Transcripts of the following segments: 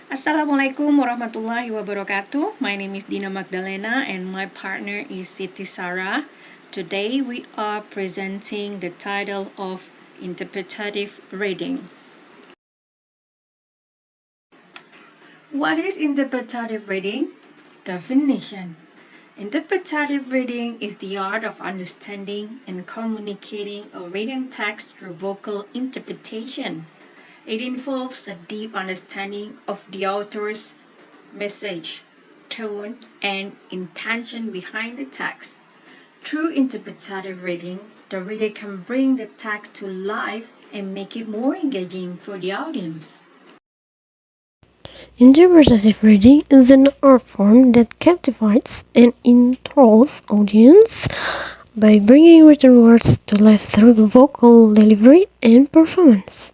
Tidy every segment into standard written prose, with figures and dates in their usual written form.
Assalamualaikum warahmatullahi wabarakatuh. My name is Dina Magdalena and my partner is Siti Sarah. Today we are presenting the title of Interpretative Reading. What is interpretative reading? Definition. Interpretative reading is the art of understanding and communicating a written text through vocal interpretation. It involves a deep understanding of the author's message, tone, and intention behind the text. Through interpretative reading, the reader can bring the text to life and make it more engaging for the audience. Interpretative reading is an art form that captivates and enthralls audience by bringing written words to life through vocal delivery and performance.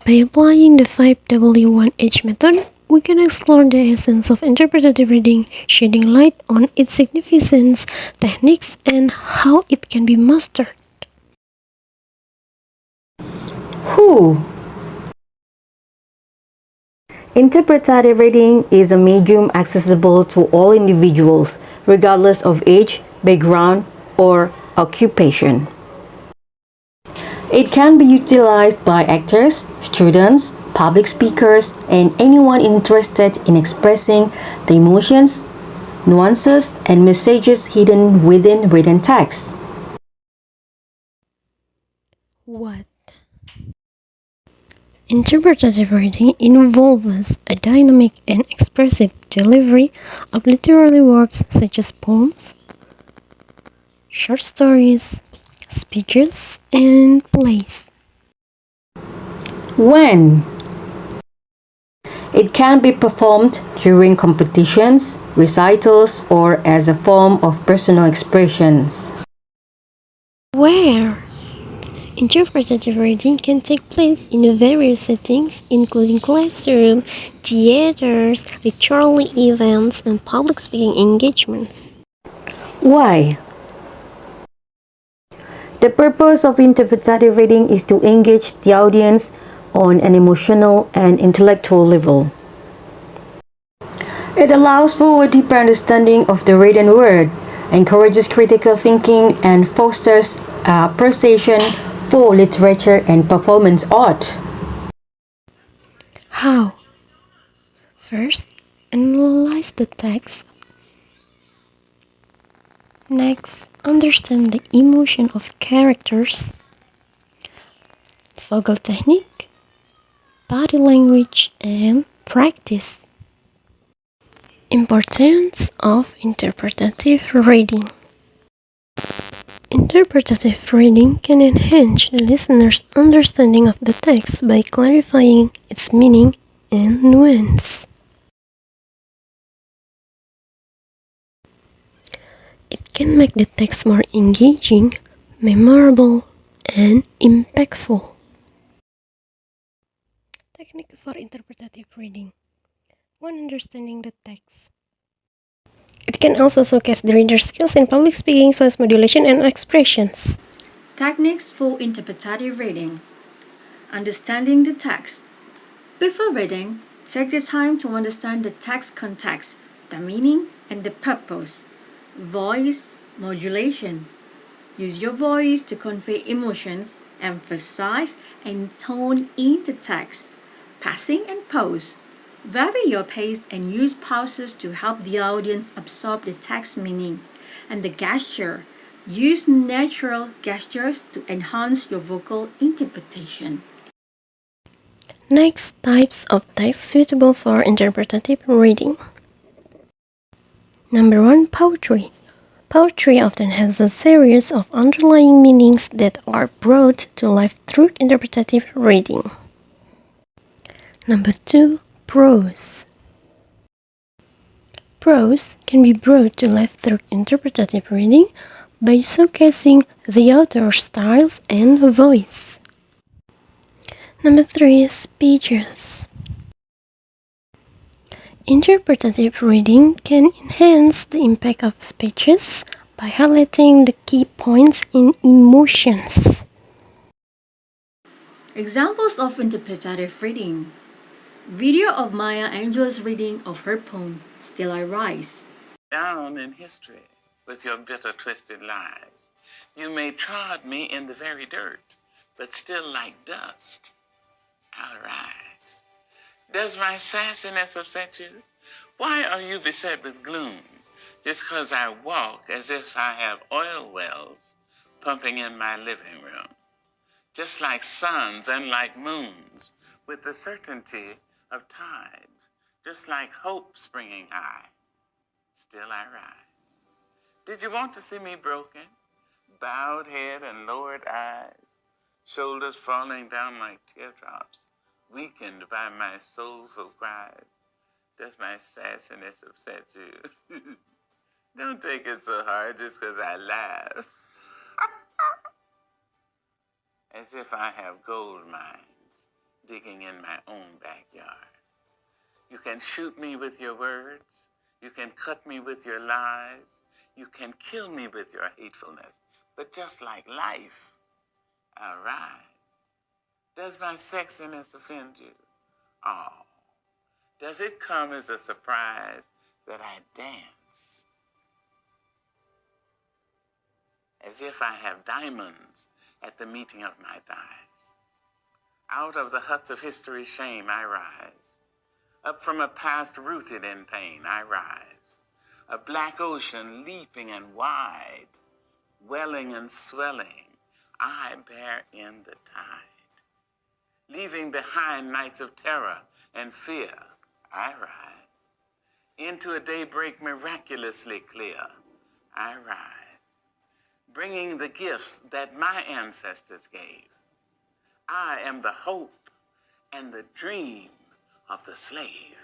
By applying the 5W1H method, we can explore the essence of interpretative reading, shedding light on its significance, techniques, and how it can be mastered. Who? Interpretative reading is a medium accessible to all individuals, regardless of age, background, or occupation. It can be utilized by actors, students, public speakers, and anyone interested in expressing the emotions, nuances, and messages hidden within written text. What? Interpretative reading involves a dynamic and expressive delivery of literary works such as poems, short stories, speeches, and plays. When? It can be performed during competitions, recitals, or as a form of personal expressions. Where? Interpretative reading can take place in various settings, including classroom, theaters, literary events, and public speaking engagements. Why? The purpose of interpretative reading is to engage the audience on an emotional and intellectual level. It allows for a deeper understanding of the written word, encourages critical thinking, and fosters appreciation for literature and performance art. How? First, analyze the text. Next, understand the emotion of characters, vocal technique, body language, and practice. Importance of interpretative reading. Interpretative reading can enhance the listener's understanding of the text by clarifying its meaning and nuance. It can make the text more engaging, memorable, and impactful. Technique for interpretative reading. 1. Understanding the text. It can also showcase the reader's skills in public speaking, voice modulation, and expressions. Techniques for interpretative reading. Understanding the text. Before reading, take the time to understand the text context, the meaning, and the purpose. Voice modulation. Use your voice to convey emotions, emphasize, and tone in the text. Passing and pause. Vary your pace and use pauses to help the audience absorb the text meaning. And the gesture. Use natural gestures to enhance your vocal interpretation. Next, types of text suitable for interpretative reading. Number 1. Poetry. Poetry often has a series of underlying meanings that are brought to life through interpretative reading. Number 2. Prose. Prose can be brought to life through interpretative reading by showcasing the author's styles and voice. Number 3. Speeches. Interpretative reading can enhance the impact of speeches by highlighting the key points in emotions. Examples of interpretative reading. Video of Maya Angelou's reading of her poem, Still I Rise. Down in history with your bitter, twisted lies. You may trod me in the very dirt, but still like dust, I'll rise. Does my sassiness upset you? Why are you beset with gloom? Just 'cause I walk as if I have oil wells pumping in my living room. Just like suns and like moons, with the certainty of tides, just like hope springing high, still I rise. Did you want to see me broken? Bowed head and lowered eyes, shoulders falling down like teardrops, weakened by my soulful cries. Does my sassiness upset you? Don't take it so hard just 'cause I laugh. As if I have gold mines digging in my own backyard. You can shoot me with your words. You can cut me with your lies. You can kill me with your hatefulness. But just like life, I'll rise. Does my sexiness offend you? Oh, does it come as a surprise that I dance as if I have diamonds at the meeting of my thighs? Out of the huts of history's shame I rise. Up from a past rooted in pain I rise. A black ocean leaping and wide, welling and swelling, I bear in the tide. Leaving behind nights of terror and fear, I rise. Into a daybreak miraculously clear, I rise. Bringing the gifts that my ancestors gave. I am the hope and the dream of the slave.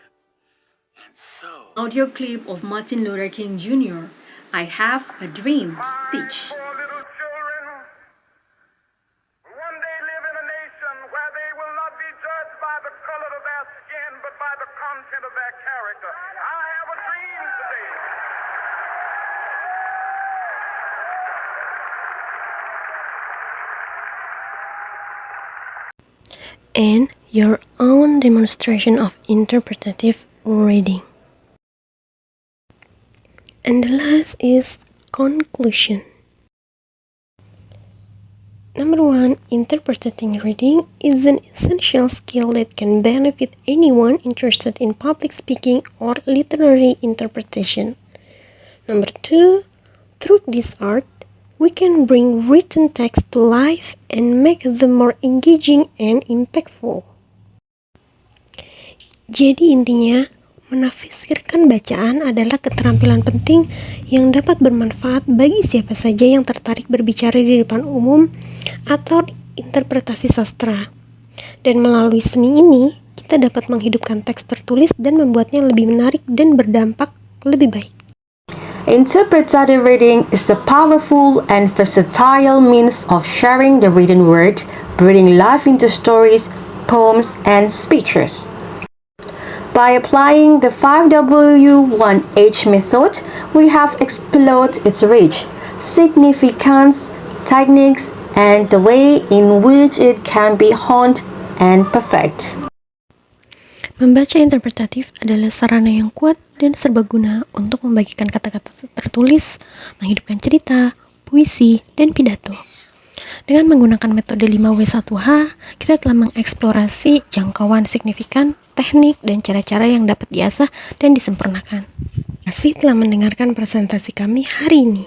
And so... Audio clip of Martin Luther King Jr., I Have a Dream speech. Poor little children will one day live in a nation where they will not be judged by the color of their skin, but by the content of their character. I have a dream today. And your own demonstration of interpretative reading. And the last is conclusion. Number 1, interpreting reading is an essential skill that can benefit anyone interested in public speaking or literary interpretation. Number 2, through this art, we can bring written text to life and make them more engaging and impactful. Jadi intinya, menafsirkan bacaan adalah keterampilan penting yang dapat bermanfaat bagi siapa saja yang tertarik berbicara di depan umum atau interpretasi sastra. Dan melalui seni ini, kita dapat menghidupkan teks tertulis dan membuatnya lebih menarik dan berdampak lebih baik. Interpretative reading is a powerful and versatile means of sharing the written word, breathing life into stories, poems, and speeches. By applying the 5W1H method, we have explored its reach, significance, techniques, and the way in which it can be honed and perfect. Membaca interpretatif adalah sarana yang kuat dan serbaguna untuk membagikan kata-kata tertulis, menghidupkan cerita, puisi, dan pidato. Dengan menggunakan metode 5W1H, kita telah mengeksplorasi jangkauan signifikan, teknik, dan cara-cara yang dapat diasah dan disempurnakan. Terima kasih telah mendengarkan presentasi kami hari ini.